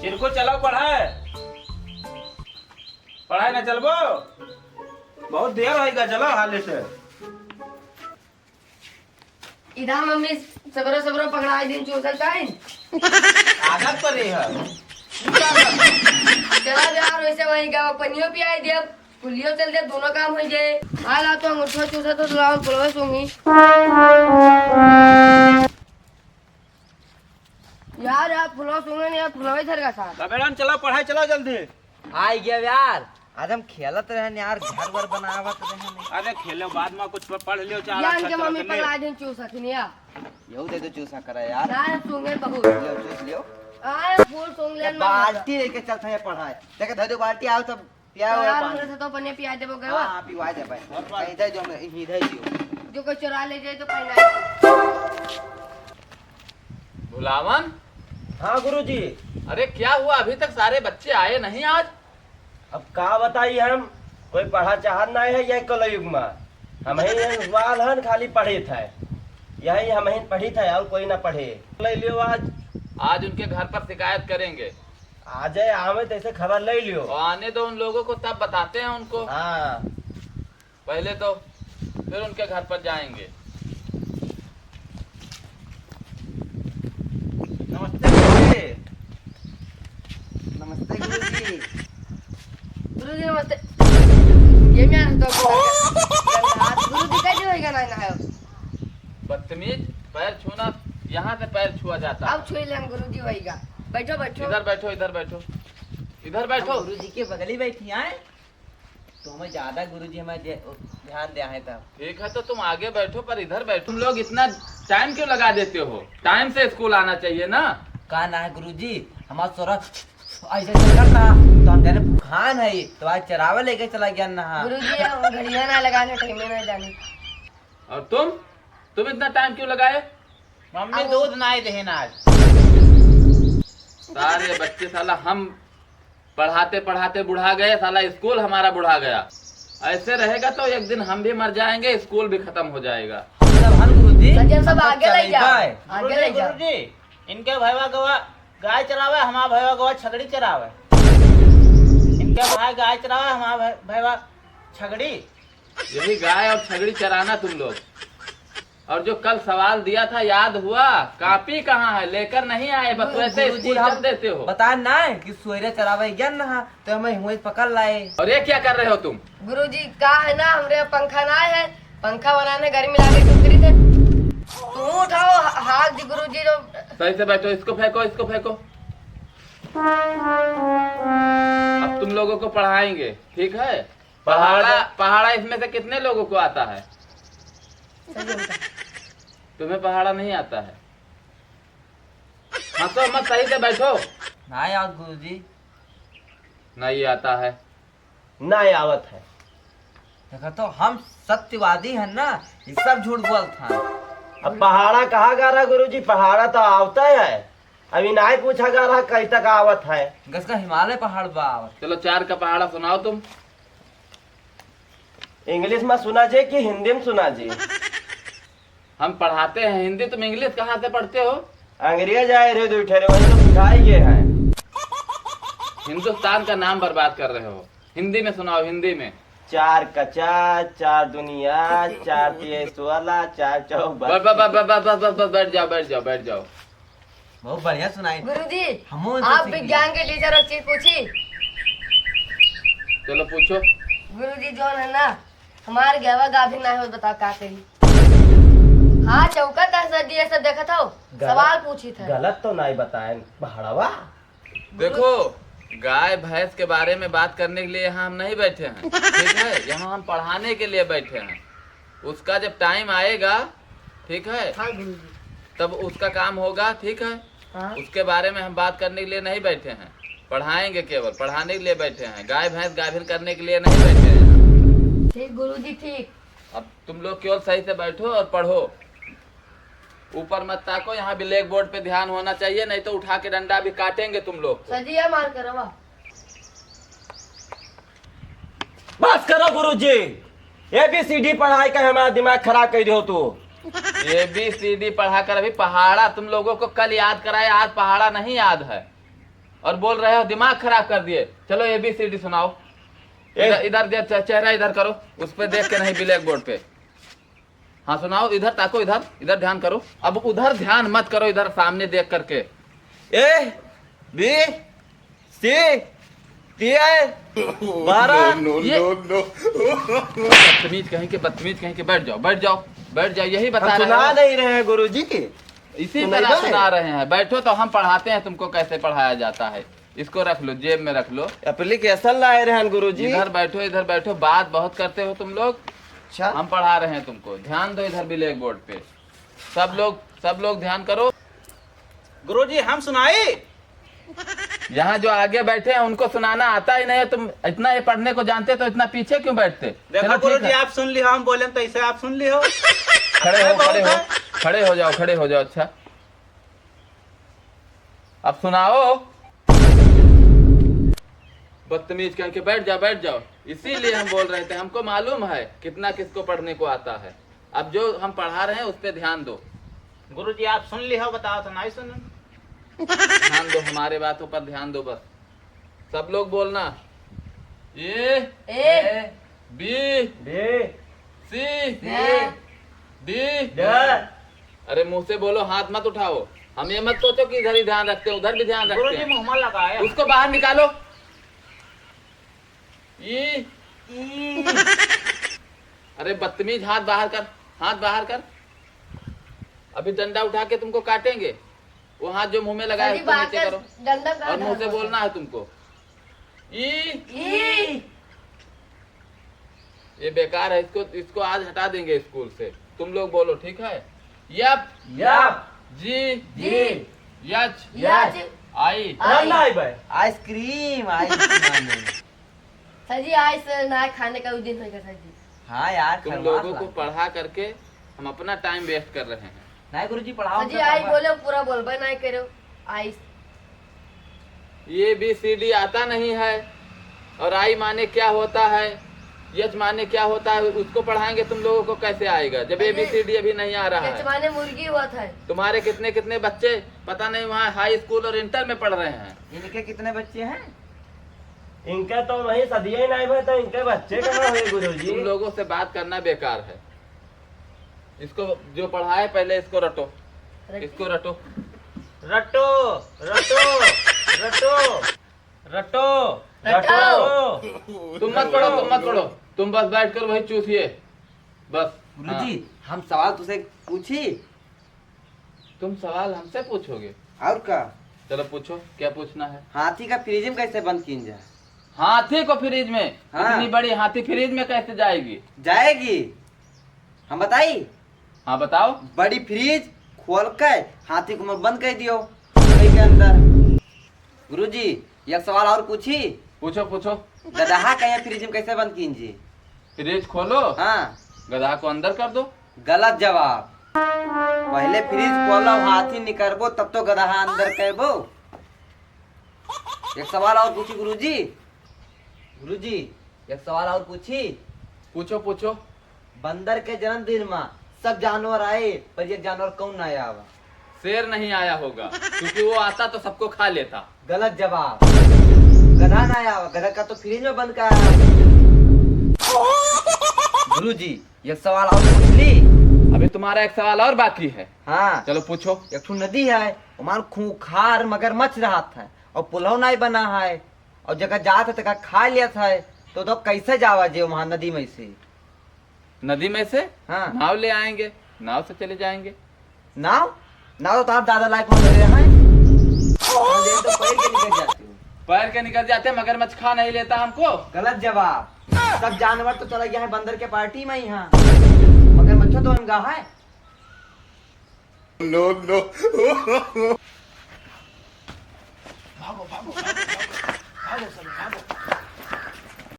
चिरको चलो पढ़ाए ना चलबो बहुत देर होएगा चलो हाले से इधर मम्मी सबरो सबरो पकड़ा दिन चूसल टाइम आदत पर है चला यार वैसे वहीं का पनियो पियाई दे पुलियो चल दे दोनों काम हो जाए हाल आ तो अंगूठा चूसा तो लाओ पुलवा सूंगी यार आप पुलवा सूंगे नहीं आप पुलवा इधर का था मैडम चलो पढ़ाई चलो जल्दी आई गया यार आज हम खेलत रहन यार घर वर बनावत रहन अरे खेलो बाद में कुछ पढ़ लियो चार यार के मम्मी पकड़ा दिन चूसा थनिया यहू दे दो चूसा करे यार ना सूंगे बहुत लियो चूस लियो आए फूल सूंग ले बाल्टी लेके चलते हैं पढ़ाए देखे धर दो बाल्टी आओ सब पिया हुआ यार पानी हमरे से तो पनिया पिया देबो गवा हां पिवा दे भाई इधर जो इधर दियो जो कोई चुरा ले जाए तो पहना भुलावन। हाँ गुरुजी। अरे क्या हुआ अभी तक सारे बच्चे आए नहीं आज? अब का बताई हम कोई पढ़ा चाहत नहीं है यह कलयुग में हम ही वाल हन खाली पढ़े थे यही हम ही पढ़ी थे और कोई ना पढ़े ले लियो आज उनके घर पर शिकायत करेंगे। आ जाए आवे तैसे खबर ले लियो और आने दो उन लोगों को तब बताते हैं उनको। हाँ पहले तो फिर उनके घर पर जाएंगे। नमस्ते गुरुजी। नमस्ते गुरुजी। गुरुजी नमस्ते ये मैं तो गुरुजी कैसे होएगा ना ना बदतमीज पैर छूना यहाँ से पैर छुआ जाता है। अब छुई ले हम गुरुजी होएगा बैठो बैठो इधर बैठो इधर बैठो इधर बैठो। गुरुजी के बगल ही बैठी आए तो हमें ज्यादा गुरुजी हमें ध्यान दिया है तब। ठीक है तो तुम आगे बैठो पर इधर बैठो। तुम लोग इतना टाइम क्यों लगा देते हो? टाइम से स्कूल आना चाहिए ना। कहा ना है गुरुजी हमारा सोरा ऐसे करता तो हम जाने खान है तो आज चरावा लेके चला गया ना। गुरुजी हम घड़ियां ना लगाने टाइम में ना जाने। और तुम इतना टाइम क्यों लगाए? मम्मी दूध नहीं देना आज। सारे बच्चे साला हम पढ़ाते पढ़ाते बुढ़ा गए, साला स्कूल हमारा बुढ़ा गया। ऐसे रहेगा तो एक दिन हम भी मर जाएंगे, स्कूल भी खत्म हो जाएगा। गुरुजी सज्जन सब आगे ले जाओ आगे ले जाओ। गुरुजी इनके भैया गवा गाय चरावे हमारा भैया गवा छगड़ी चरावे। इनके भाई गाय चरावे हमारा भैया छगड़ी। यही गाय और छगड़ी चराना तुम लोग। और जो कल सवाल दिया था याद हुआ? कॉपी कहाँ है? लेकर नहीं आए, बस वैसे स्कूल चल देते हो। बता ना कि सोयरे चरावे गया ना तो हमें हुए पकड़ लाए। और ये क्या कर रहे हो तुम? गुरुजी का है ना हमरे पंखा ना है, पंखा बनाने गर्मी लागे टुकड़ी थे। तुम उठाओ हाथ दी गुरुजी जो सही से बैठो, इसको फेंको इसको फेंको। अब तुम लोगों को पढ़ाएंगे, ठीक है? पहाड़ा इसमें से कितने लोगों को आता है? तुम्हें पहाड़ा नहीं आता है? हंसो मत, सही से बैठो। नहीं यार गुरुजी नहीं आता है नहीं आवत है। देखा तो हम सत्यवादी है ना, ये सब झूठ बोलता है। अब पहाड़ा कहाँ गा रहा गुरुजी? पहाड़ा तो आवता है, अभी नहीं पूछा जा रहा कहीं तक आवत है। गस का हिमालय पहाड़ बावत। चलो 4 का पहाड़ा सुनाओ तुम। इंग्लिश में सुना जे कि हिंदी में सुना जे? हम पढ़ाते हैं हिंदी, तुम इंग्लिश कहाँ से पढ़ते हो? अंग्रेज आए रहे दो ठहरे वही तो सिखाए गए हैं। हिंदुस्तान का नाम बर्बाद कर रहे हो। हिंदी में सुनाओ, हिंदी में। 4 कचा 4 दुनिया 4 तेईस 16 4 चौक बस बस बस बस बस बस बस बैठ जाओ बैठ जाओ बैठ जाओ। बहुत बढ़िया सुनाई। गुरुजी हम उनसे आप सीख लिए। विज्ञान के टीचर और चीज पूछी। चलो पूछो। गुरुजी जो है ना हमारे गवा गाभिन ना हो बताओ का करी। हाँ चौका का सर ये सब देखा था सवाल पूछी था। गलत तो नहीं बताए पहाड़वा। देखो गाय भैंस के बारे में बात करने के लिए यहाँ हम नहीं बैठे हैं, ठीक है? यहाँ हम पढ़ाने के लिए बैठे हैं। उसका जब टाइम आएगा, ठीक है, हाँ गुरुजी तब उसका काम होगा, ठीक है? हाँ उसके बारे में हम बात करने के लिए नहीं बैठे हैं। पढ़ाएंगे, केवल पढ़ाने के लिए बैठे हैं। गाय भैंस गाभिन करने के लिए नहीं बैठे हैं। ठीक गुरुजी ठीक। अब तुम लोग केवल सही से बैठो और पढ़ो। ऊपर मत ताको, यहाँ ब्लैक बोर्ड पे ध्यान होना चाहिए, नहीं तो उठा के डंडा भी काटेंगे तुम लोग को। सजिया मार करो वाह। बस करो गुरुजी, ABCD पढ़ाई का हमारा दिमाग खराब कर दो तू। ABCD पढ़ाकर अभी पहाड़ा तुम लोगों को कल याद कराया, आज पहाड़ा नहीं याद है। और बोल रहे हो दिमाग खराब कर दिए। चलो ABCD सुनाओ। इधर इधर चेहरा इधर करो, उस पे देख के नहीं, ब्लैक बोर्ड पे। हाँ सुनाओ, इधर ताको, इधर इधर ध्यान करो। अब उधर ध्यान मत करो, इधर सामने देख करके। बदतमीज कहीं के, बदतमीज कहीं के। बैठ जाओ, बैठ जाओ, बैठ जाओ। यही बता रहे सुना हैं, नहीं रहे हैं गुरुजी। इसी तरह सुना रहे हैं। बैठो तो हम पढ़ाते हैं तुमको कैसे पढ़ाया जाता है। इसको रख लो, जेब में रख लो। एप्लीकेशन लाए रहे हैं गुरुजी। इधर बैठो, इधर बैठो। बात बहुत करते हो तुम लोग। अच्छा, हम पढ़ा रहे हैं तुमको, ध्यान दो इधर ब्लैक बोर्ड पे। सब लोग ध्यान करो। गुरुजी हम सुनाए। यहाँ जो आगे बैठे हैं उनको सुनाना आता ही नहीं है। तुम इतना ये पढ़ने को जानते तो इतना पीछे क्यों बैठते? देखो चलो ठीक गुरुजी है। आप सुन लियो, हम बोले तो ऐसे आप सुन लियो। खड़े हो, खड़े हो, खड़े हो जाओ, खड़े हो जाओ। अच्छा अब सुनाओ। बदतमीज कह के बैठ जाओ, बैठ जाओ। इसीलिए हम बोल रहे थे, हमको मालूम है कितना किसको पढ़ने को आता है। अब जो हम पढ़ा रहे हैं उस पर ध्यान दो। गुरुजी आप सुन लियो, बताओ तो नहीं सुन। ध्यान दो, हमारे बातों पर ध्यान दो बस। सब लोग बोलना। ए B C D। अरे मुंह से बोलो, हाथ मत उठाओ। हम ये मत सोचो कि इधर ही ध्यान रखते हैं, उधर भी ध्यान रखते गुरुजी हैं। मुंह में लगाया। उसको बाहर निकालो। ई। अरे बदतमीज, हाथ बाहर कर, हाथ बाहर कर। अभी डंडा उठा के तुमको काटेंगे। वो हाथ जो मुंह में लगाया सर जी, उसको नीचे बात करो डंडा और मुंह से बोलना है तुमको। ई ये बेकार है, इसको आज हटा देंगे स्कूल से। तुम लोग बोलो, ठीक है? यप जी यच यच आई। Ice cream ice cream. सर जी आज से ना खाने का उस दिन होगा सर जी। हाँ यार, तुम खरवास लोगों को ला। पढ़ा करके हम अपना टाइम वेस्ट कर रहे हैं। नहीं गुरुजी पढ़ाओ। सर जी आज बोले पूरा बोलबे नहीं करो। आई ABCD आता नहीं है और आई माने क्या होता है, यच माने क्या होता है, उसको पढ़ाएंगे तुम लोगों को कैसे आएगा जब ABCD अभी नहीं आ रहा है। यजमाने मुर्गी हुआ था। तुम्हारे कितने कितने बच्चे पता नहीं वहाँ हाई स्कूल और इंटर में पढ़ रहे हैं। इनके कितने बच्चे हैं? इनका तो वही सदिया ही नहीं भाई, तो इनके बच्चे कहाँ हुए गुरुजी? तुम लोगों से बात करना बेकार है। इसको जो पढ़ाए पहले इसको रटो, इसको रटो। रटो रटो रटो रटो रटो। तुम मत पढ़ो, तुम मत पढ़ो, तुम बस बैठ कर वही चूसिए बस। गुरुजी हम सवाल तुझसे पूछी। तुम सवाल हमसे पूछोगे? और का? चलो पूछो, क्या पूछना है? हाथी का फ्रीजिम कैसे बंद की जाए? हाथी को फ्रिज में? हाँ। इतनी बड़ी हाथी फ्रिज में कैसे जाएगी? जाएगी, हम बताई। हाँ बताओ। बड़ी फ्रिज खोल के हाथी को मुंह बंद कर दियो के अंदर। गुरुजी एक सवाल और पूछी। पूछो पूछो। गदहा का ये फ्रिज में कैसे बंद कीजिए? फ्रिज खोलो, हाँ, गधा को अंदर कर दो। गलत जवाब। पहले फ्रिज खोलो, हाथी निकलबो तब तो गदहा अंदर कहबो। एक सवाल और पूछी गुरुजी। गुरुजी एक सवाल और पूछी। पूछो पूछो। बंदर के जन्मदिन में सब जानवर आए पर एक जानवर कौन ना आया? शेर नहीं आया होगा क्योंकि वो आता तो सबको खा लेता। गलत जवाब। गधा ना आया, गधा का तो फ्रिज में बंद कर। गुरुजी एक सवाल और पूछ ली। अभी तुम्हारा एक सवाल और बाकी है। हाँ, चलो पूछो। एक ठो नदी है, वहाँ खूंखार मगरमच्छ रहा था और पुलाव नहीं बना है और जगह जात है खा लिया था, तो कैसे जावा जे वहाँ नदी में से? नदी में से? हाँ। नाव ले आएंगे, नाव से चले जाएंगे। नाव? नाव तो आप दादा लायक में रहे हैं। तो पैर के निकल जाते हो। पैर के निकल जाते, मगरमच्छ खा नहीं लेता हमको। गलत जवाब। सब जानवर तो चला गया है बंदर के पार्टी में यहाँ, मगरमच्छ तो इनका है। No, no. भागो भागो भागो भागो भागो सब भागो।